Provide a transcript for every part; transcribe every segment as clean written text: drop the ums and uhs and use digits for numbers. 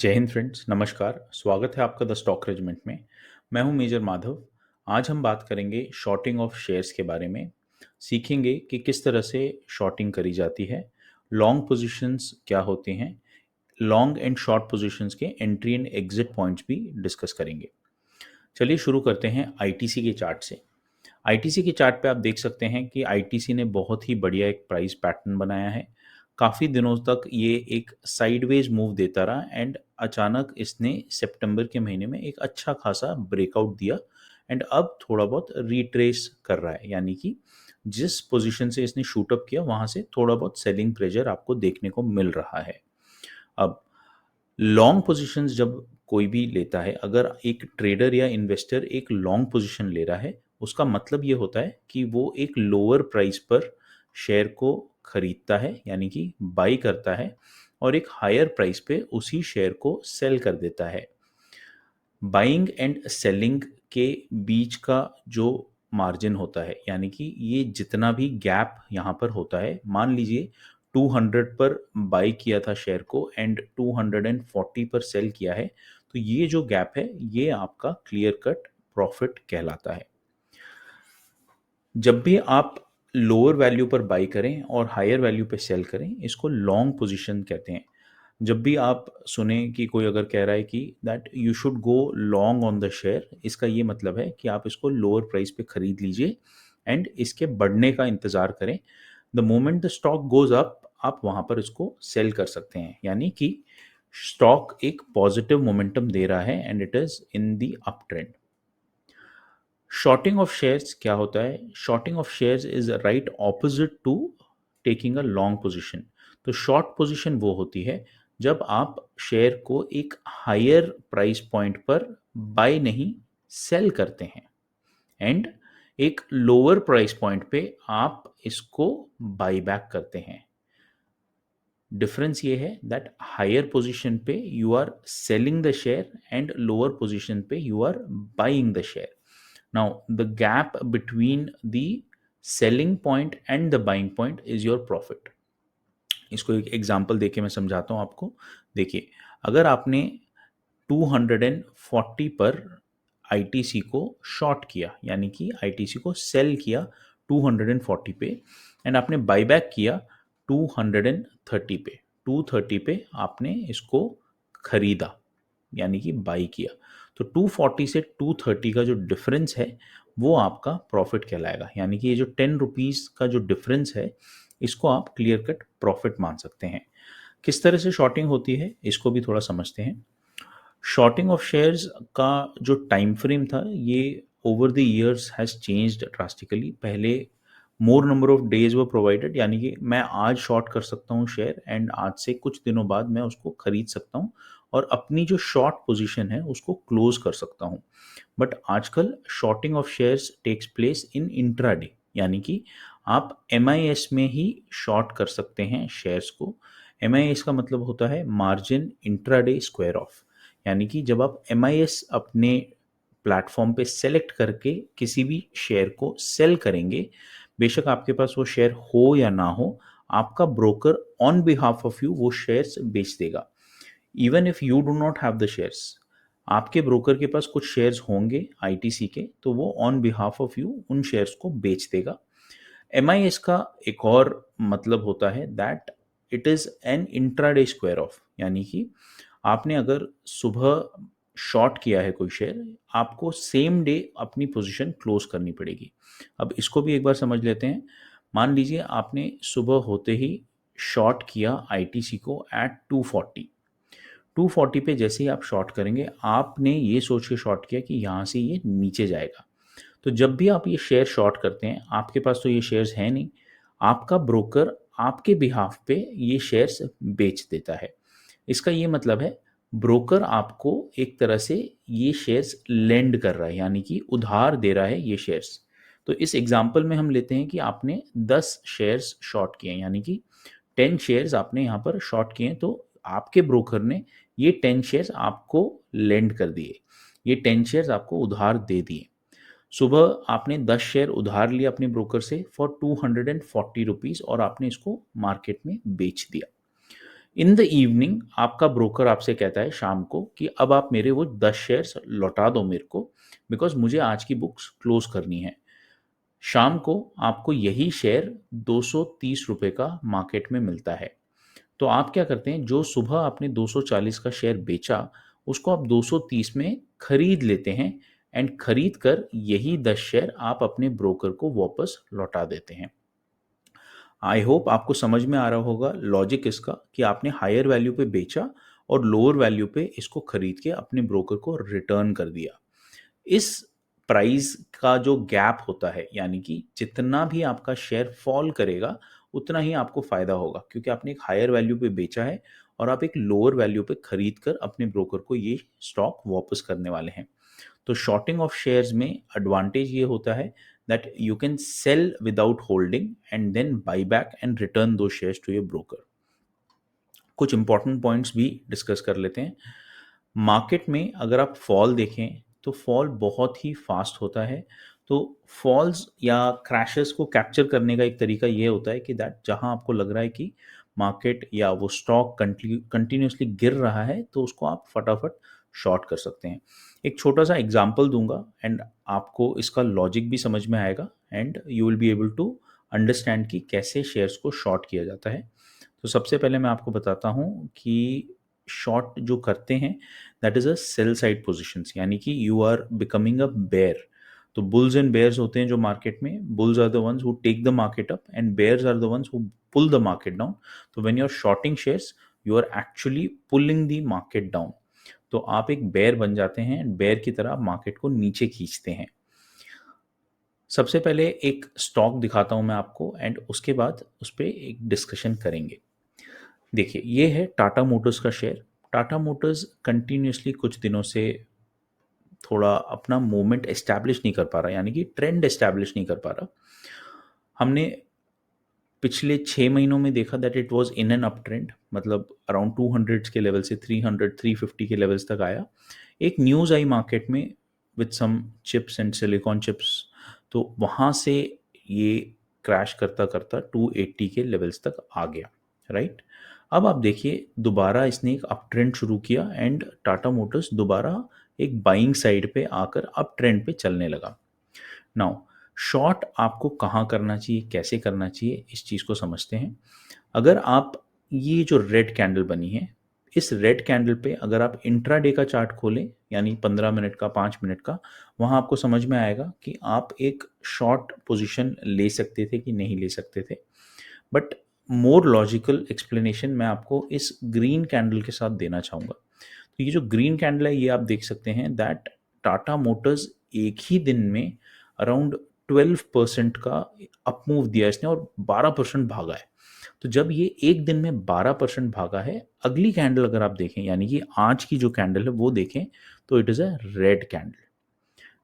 जय हिंद फ्रेंड्स, नमस्कार। स्वागत है आपका द स्टॉक रेजिमेंट में। मैं हूं मेजर माधव। आज हम बात करेंगे शॉर्टिंग ऑफ शेयर्स के बारे में। सीखेंगे कि किस तरह से शॉर्टिंग करी जाती है, लॉन्ग पोजीशंस क्या होते हैं, लॉन्ग एंड शॉर्ट पोजीशंस के एंट्री एंड एग्जिट पॉइंट्स भी डिस्कस करेंगे। चलिए शुरू करते हैं आईटीसी के चार्ट से। आईटीसी के चार्ट पे आप देख सकते हैं कि आईटीसी ने बहुत ही बढ़िया एक प्राइस पैटर्न बनाया है। काफ़ी दिनों तक ये एक साइडवेज मूव देता रहा एंड अचानक इसने सितंबर के महीने में एक अच्छा खासा ब्रेकआउट दिया एंड अब थोड़ा बहुत रिट्रेस कर रहा है, यानी कि जिस पोजीशन से इसने शूट अप किया वहाँ से थोड़ा बहुत सेलिंग प्रेशर आपको देखने को मिल रहा है। अब लॉन्ग पोजीशंस जब कोई भी लेता है, अगर एक ट्रेडर या इन्वेस्टर एक लॉन्ग पोजीशन ले रहा है, उसका मतलब ये होता है कि वो एक लोअर प्राइस पर शेयर को खरीदता है, यानी कि बाई करता है और एक हायर प्राइस पे उसी शेयर को सेल कर देता है। बाइंग एंड सेलिंग के बीच का जो मार्जिन होता है, यानी कि ये जितना भी गैप यहाँ पर होता है, मान लीजिए 200 पर बाई किया था शेयर को एंड 240 पर सेल किया है, तो ये जो गैप है ये आपका क्लियर कट प्रॉफिट कहलाता है। जब भी आप लोअर वैल्यू पर बाई करें और हायर वैल्यू पे सेल करें, इसको लॉन्ग पोजीशन कहते हैं। जब भी आप सुने कि कोई अगर कह रहा है कि that you should go long on the share, इसका ये मतलब है कि आप इसको लोअर प्राइस पे खरीद लीजिए एंड इसके बढ़ने का इंतजार करें। The moment the stock goes up, आप वहां पर इसको सेल कर सकते हैं, यानी कि स्टॉक एक पॉजिटिव मोमेंटम दे रहा है and it is in the up trend. Shorting of shares क्या होता है? Shorting of shares is right opposite to taking a long position. तो शॉर्ट पोजीशन वो होती है जब आप शेयर को एक हायर प्राइस पॉइंट पर बाय नहीं, सेल करते हैं एंड एक लोअर प्राइस पॉइंट पे आप इसको बाय बैक करते हैं। डिफरेंस ये है दैट हायर पोजीशन पे you are selling the share and lower position पे you are buying the share. Now, the gap between the selling point and the buying point is your profit. इसको एक example देके मैं समझाता हूँ आपको। देखिए, अगर आपने 240 पर आईटीसी को शॉर्ट किया, यानी कि आईटीसी को सेल किया 240 पे एंड आपने बाईबैक किया 230 पे, 230 पे आपने इसको खरीदा, यानी कि बाई किया, तो 240 से 230 का जो डिफरेंस है वो आपका प्रॉफिट कहलाएगा। यानी कि ये जो 10 रुपीज़ का जो डिफरेंस है, इसको आप क्लियर कट प्रॉफिट मान सकते हैं। किस तरह से शॉर्टिंग होती है इसको भी थोड़ा समझते हैं। शॉर्टिंग ऑफ शेयर्स का जो टाइम फ्रेम था ये over the years has changed drastically. पहले मोर नंबर ऑफ डेज वो प्रोवाइडेड, यानी कि मैं आज शॉर्ट कर सकता हूँ शेयर एंड आज से कुछ दिनों बाद मैं उसको खरीद सकता हूँ और अपनी जो शॉर्ट पोजीशन है उसको क्लोज कर सकता हूँ। बट आजकल shorting of shares takes place in intraday, यानी कि आप एमआईएस में ही शॉर्ट कर सकते हैं शेयर्स को। एमआईएस का मतलब होता है मार्जिन इंट्राडे स्क्वायर ऑफ, यानी कि जब आप एमआईएस अपने प्लेटफॉर्म पे सेलेक्ट करके किसी भी शेयर को सेल करेंगे, बेशक आपके पास वो शेयर हो या ना हो, आपका broker on behalf of you वो शेयर्स बेच देगा। Even if you do not have the shares, आपके ब्रोकर के पास कुछ शेयर्स होंगे आईटीसी के, तो वो ऑन बिहाफ ऑफ यू उन शेयर्स को बेच देगा। एमआईएस का एक और मतलब होता है that it is an intraday square of, यानी कि आपने अगर सुबह शॉर्ट किया है कोई शेयर, आपको सेम डे अपनी पोजीशन क्लोज करनी पड़ेगी। अब इसको भी एक बार समझ लेते हैं। मान लीजिए आपने सुबह होते ही शॉर्ट किया आईटीसी को एट 240। 240 पे जैसे ही आप शॉर्ट करेंगे, आपने ये सोच के शॉर्ट किया कि यहाँ से ये नीचे जाएगा। तो जब भी आप ये शेयर शॉर्ट करते हैं, आपके पास तो ये शेयर्स हैं नहीं, आपका ब्रोकर आपके बिहाफ पे ये शेयर्स बेच देता है। इसका ये मतलब है ब्रोकर आपको एक तरह से ये शेयर्स लेंड कर रहा है, यानी कि उधार दे रहा है ये शेयर्स। तो इस एग्जांपल में हम लेते हैं कि आपने 10 शेयर्स शॉर्ट किए हैं, यानी कि 10 शेयर्स आपने यहाँ पर शॉर्ट किए हैं, तो आपके ब्रोकर ने ये 10 शेयर्स आपको लेंड कर दिए, ये 10 शेयर्स आपको उधार दे दिए। सुबह आपने 10 शेयर उधार लिया अपने ब्रोकर से फॉर 240 रुपीज़ और आपने इसको मार्केट में बेच दिया। इन द इवनिंग आपका ब्रोकर आपसे कहता है शाम को कि अब आप मेरे वो 10 शेयर्स लौटा दो मेरे को, बिकॉज मुझे आज की बुक्स क्लोज करनी है। शाम को आपको यही शेयर 230 रुपए का मार्केट में मिलता है। तो आप क्या करते हैं, जो सुबह आपने 240 का शेयर बेचा उसको आप 230 में खरीद लेते हैं, एंड खरीद कर यही 10 शेयर आप अपने ब्रोकर को वापस लौटा देते हैं। आई होप आपको समझ में आ रहा होगा लॉजिक इसका, कि आपने हायर वैल्यू पे बेचा और लोअर वैल्यू पे इसको खरीद के अपने ब्रोकर को रिटर्न कर दिया। इस प्राइस का जो गैप होता है, यानी कि जितना भी आपका शेयर फॉल करेगा उतना ही आपको फायदा होगा, क्योंकि आपने एक हायर वैल्यू पे बेचा है और आप एक लोअर वैल्यू पे खरीद कर अपने ब्रोकर को ये स्टॉक वापस करने वाले हैं। तो शॉर्टिंग ऑफ शेयर्स में एडवांटेज ये होता है that you can sell without holding and then buy back and return दो शेयर्स टू योर ब्रोकर। कुछ इंपॉर्टेंट पॉइंट्स भी डिस्कस कर लेते हैं। मार्केट में अगर आप फॉल देखें तो फॉल बहुत ही फास्ट होता है। तो फॉल्स या क्रैशेस को कैप्चर करने का एक तरीका ये होता है कि दैट जहां आपको लग रहा है कि मार्केट या वो स्टॉक कंटिन्यूसली गिर रहा है तो उसको आप फटाफट शॉर्ट कर सकते हैं। एक छोटा सा एग्जांपल दूंगा एंड आपको इसका लॉजिक भी समझ में आएगा and you will be able to understand कि कैसे शेयर्स को शॉर्ट किया जाता है। तो सबसे पहले मैं आपको बताता हूँ कि शॉर्ट जो करते हैं that is a sell side positions, यानी कि you are becoming a bear. तो बुल्स एंड बेयर्स होते हैं जो मार्केट में, bulls are the ones who take the market up and bears are the ones who pull the market down. तो when you are shorting shares you are actually pulling the market down. तो आप एक bear बन जाते हैं and bear की तरह market को नीचे खींचते हैं। सबसे पहले एक स्टॉक दिखाता हूं मैं आपको एंड उसके बाद उस पर एक डिस्कशन करेंगे। देखिए ये है टाटा मोटर्स का शेयर। टाटा मोटर्स कंटिन्यूसली कुछ दिनों से थोड़ा अपना मूवमेंट एस्टैब्लिश नहीं कर पा रहा, यानी कि ट्रेंड एस्टैब्लिश नहीं कर पा रहा। हमने पिछले 6 महीनों में देखा that it was in an up trend, मतलब अराउंड 200 के लेवल से 300 350 के लेवल्स तक आया। एक न्यूज़ आई मार्केट में with some chips and silicon chips, तो वहाँ से ये क्रैश करता करता 280 के लेवल्स तक आ गया, राइट। अब आप देखिए दोबारा इसने एक अप ट्रेंड शुरू किया एंड टाटा मोटर्स दोबारा एक बाइंग साइड पे आकर अप ट्रेंड पे चलने लगा। नाउ शॉर्ट आपको कहाँ करना चाहिए, कैसे करना चाहिए, इस चीज़ को समझते हैं। अगर आप ये जो रेड कैंडल बनी है, इस रेड कैंडल पे अगर आप इंट्राडे का चार्ट खोलें, यानी 15 मिनट का 5 मिनट का, वहाँ आपको समझ में आएगा कि आप एक शॉर्ट पोजीशन ले सकते थे कि नहीं ले सकते थे। बट मोर लॉजिकल एक्सप्लेनेशन मैं आपको इस ग्रीन कैंडल के साथ देना चाहूँगा। तो ये जो ग्रीन कैंडल है ये आप देख सकते हैं दैट टाटा मोटर्स एक ही दिन में अराउंड 12% का अप मूव दिया इसने और 12% भागा है। तो जब ये एक दिन में 12% भागा है, अगली कैंडल अगर आप देखें यानी कि आज की जो कैंडल है वो देखें, तो it is a red candle.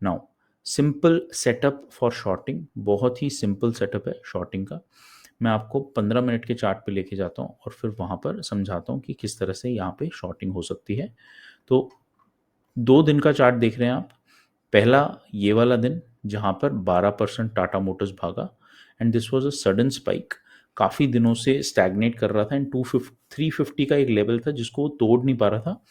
Now simple setup for shorting, बहुत ही सिंपल सेटअप है शॉर्टिंग का। मैं आपको 15 मिनट के चार्ट पे लेके जाता हूँ और फिर वहाँ पर समझाता हूँ कि किस तरह से यहाँ पे शॉर्टिंग हो सकती है। तो 2 दिन का चार्ट देख रहे हैं आप। पहला ये वाला दिन जहाँ पर 12% टाटा मोटर्स भागा and this was a sudden spike. काफ़ी दिनों से स्टैग्नेट कर रहा था एंड 350 का एक लेवल था जिसको वो तोड़ नहीं पा रहा था।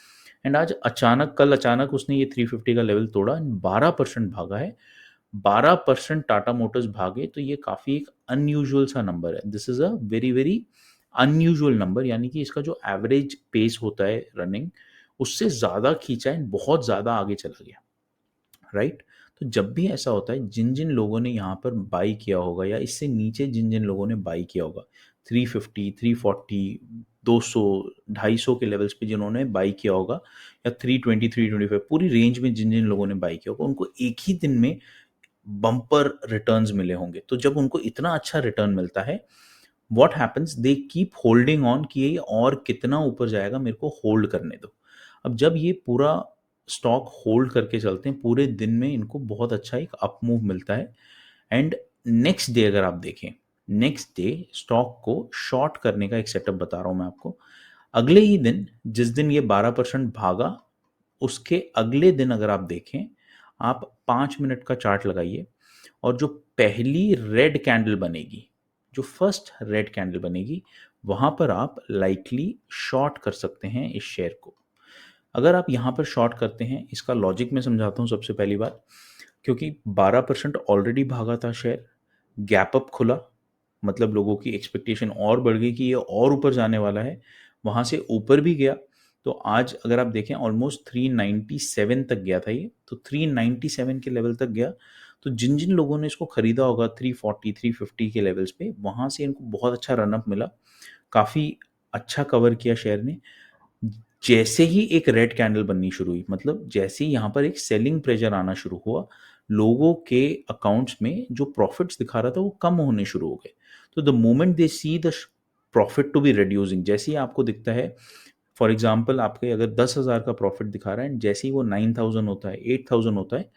एंड आज अचानक, कल अचानक उसने ये 350 का लेवल तोड़ा एंड 12% भागा है। 12% टाटा मोटर्स भागे तो ये काफ़ी एक अनयूजुअल सा नंबर है। This is a very very unusual number, यानी कि इसका जो एवरेज पेस होता है रनिंग उससे ज़्यादा खींचा है, बहुत ज़्यादा आगे चला गया, राइट। तो जब भी ऐसा होता है, जिन जिन लोगों ने यहाँ पर बाई किया होगा या इससे नीचे जिन जिन लोगों ने बाई किया होगा 350 340 200 250 के लेवल्स पे जिन्होंने बाई किया होगा, या 320 325 पूरी रेंज में जिन जिन लोगों ने बाई किया होगा, उनको एक ही दिन में बम्पर रिटर्न्स मिले होंगे। तो जब उनको इतना अच्छा रिटर्न मिलता है, what happens, they keep holding on कि ये और कितना ऊपर जाएगा, मेरे को होल्ड करने दो। अब जब ये पूरा स्टॉक होल्ड करके चलते हैं पूरे दिन में, इनको बहुत अच्छा एक अप मूव मिलता है। एंड नेक्स्ट डे अगर आप देखें, नेक्स्ट डे स्टॉक को शॉर्ट करने का एक सेटअप बता रहा हूं मैं आपको। अगले ही दिन जिस दिन ये 12% भागा, उसके अगले दिन अगर आप देखें, आप 5 मिनट का चार्ट लगाइए और जो पहली रेड कैंडल बनेगी, जो फर्स्ट रेड कैंडल बनेगी, वहाँ पर आप लाइकली शॉर्ट कर सकते हैं इस शेयर को। अगर आप यहाँ पर शॉर्ट करते हैं, इसका लॉजिक मैं समझाता हूँ सबसे पहली बात। क्योंकि 12% ऑलरेडी भागा था शेयर, गैप अप खुला, मतलब लोगों की एक्सपेक्टेशन और बढ़ गई कि ये और ऊपर जाने वाला है, वहाँ से ऊपर भी गया। तो आज अगर आप देखें ऑलमोस्ट 397 तक गया था ये, तो 397 के लेवल तक गया। तो जिन जिन लोगों ने इसको खरीदा होगा 340 350 के लेवल्स पे, वहाँ से इनको बहुत अच्छा रनअप मिला, काफ़ी अच्छा कवर किया शेयर ने। जैसे ही एक रेड कैंडल बननी शुरू हुई, मतलब जैसे ही यहाँ पर एक सेलिंग प्रेशर आना शुरू हुआ, लोगों के अकाउंट्स में जो प्रॉफिट्स दिखा रहा था वो कम होने शुरू हो गए। तो the moment they see the profit to be reducing, जैसे ही आपको दिखता है, फॉर एग्जाम्पल आपके अगर 10,000 का प्रॉफिट दिखा रहा है एंड जैसे ही वो 9,000 होता है, 8,000 होता है,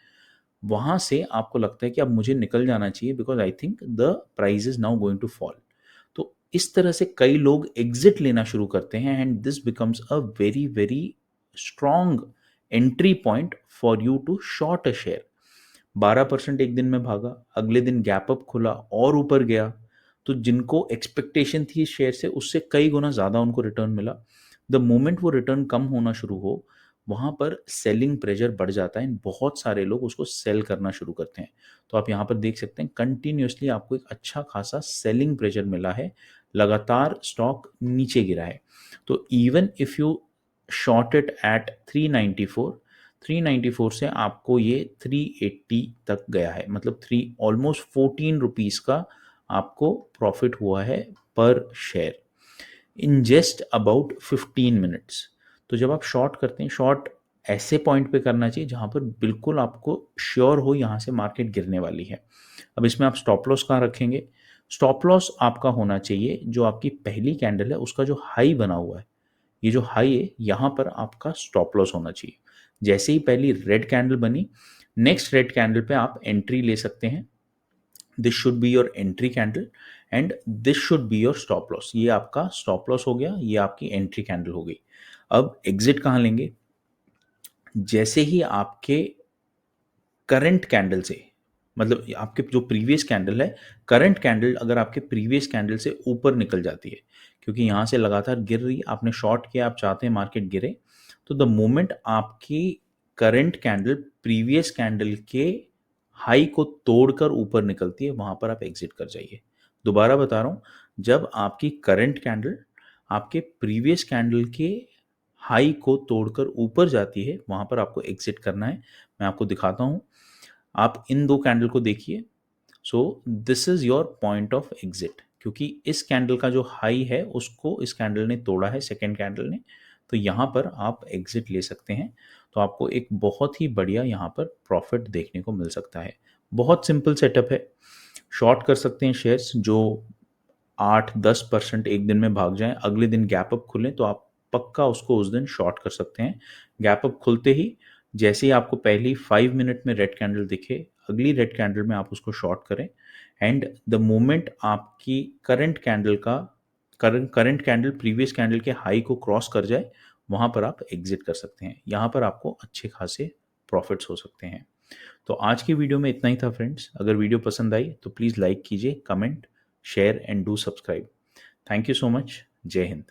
वहाँ से आपको लगता है कि अब मुझे निकल जाना चाहिए because I think the price is now going to fall. तो इस तरह से कई लोग एग्जिट लेना शुरू करते हैं and this becomes a very very strong entry point for you to short a share. 12% एक दिन में भागा, अगले दिन गैप अप खुला और ऊपर गया, तो जिनको एक्सपेक्टेशन थी शेयर से उससे कई गुना ज़्यादा उनको रिटर्न मिला। द मोमेंट वो रिटर्न कम होना शुरू हो, वहाँ पर सेलिंग प्रेशर बढ़ जाता है, बहुत सारे लोग उसको सेल करना शुरू करते हैं। तो आप यहाँ पर देख सकते हैं कंटिन्यूसली आपको एक अच्छा खासा सेलिंग प्रेशर मिला है, लगातार स्टॉक नीचे गिरा है। तो even if you short it at 394, 394 से आपको ये 380 तक गया है, मतलब ऑलमोस्ट 14 रुपीज़ का आपको प्रॉफिट हुआ है पर share in just about 15 minutes. तो जब आप शॉर्ट करते हैं, शॉर्ट ऐसे पॉइंट पे करना चाहिए जहाँ पर बिल्कुल आपको श्योर हो यहाँ से मार्केट गिरने वाली है। अब इसमें आप स्टॉप लॉस कहाँ रखेंगे? स्टॉप लॉस आपका होना चाहिए जो आपकी पहली कैंडल है उसका जो हाई बना हुआ है, ये जो हाई है यहाँ पर आपका स्टॉप लॉस होना चाहिए। जैसे ही पहली रेड कैंडल बनी, नेक्स्ट रेड कैंडल पे आप एंट्री ले सकते हैं। This should be your entry candle and this should be your stop loss. ये आपका स्टॉप लॉस हो गया, ये आपकी एंट्री कैंडल हो गई। अब एग्जिट कहाँ लेंगे? जैसे ही आपके करंट कैंडल से, मतलब आपके जो प्रीवियस कैंडल है, करंट कैंडल अगर आपके प्रीवियस कैंडल से ऊपर निकल जाती है, क्योंकि यहाँ से लगातार गिर रही, आपने शॉर्ट किया, आप चाहते हैं मार्केट गिरे, तो द मोमेंट आपकी करंट कैंडल प्रीवियस कैंडल के हाई को तोड़कर ऊपर निकलती है, वहाँ पर आप एग्जिट कर जाइए। दोबारा बता रहा हूँ, जब आपकी करंट कैंडल आपके प्रीवियस कैंडल के हाई को तोड़कर ऊपर जाती है, वहाँ पर आपको एग्जिट करना है। मैं आपको दिखाता हूँ, आप इन दो कैंडल को देखिए। So this is your point of exit, क्योंकि इस कैंडल का जो हाई है उसको इस कैंडल ने तोड़ा है, सेकेंड कैंडल ने, तो यहाँ पर आप एग्जिट ले सकते हैं। तो आपको एक बहुत ही बढ़िया यहाँ पर प्रॉफिट देखने को मिल सकता है। बहुत सिंपल सेटअप है। शॉर्ट कर सकते हैं शेयर्स जो 8-10% एक दिन में भाग जाएं, अगले दिन गैप अप खुलें तो आप पक्का उसको उस दिन शॉर्ट कर सकते हैं। गैप अप खुलते ही जैसे ही आपको पहली 5 मिनट में रेड कैंडल दिखे, अगली रेड कैंडल में आप उसको शॉर्ट करें एंड द मोमेंट आपकी करंट कैंडल प्रीवियस कैंडल के हाई को क्रॉस कर जाए, वहाँ पर आप एग्जिट कर सकते हैं। यहाँ पर आपको अच्छे खासे प्रॉफिट्स हो सकते हैं। तो आज की वीडियो में इतना ही था फ्रेंड्स। अगर वीडियो पसंद आई तो प्लीज़ लाइक कीजिए, comment, share and do subscribe. Thank you so much. जय हिंद।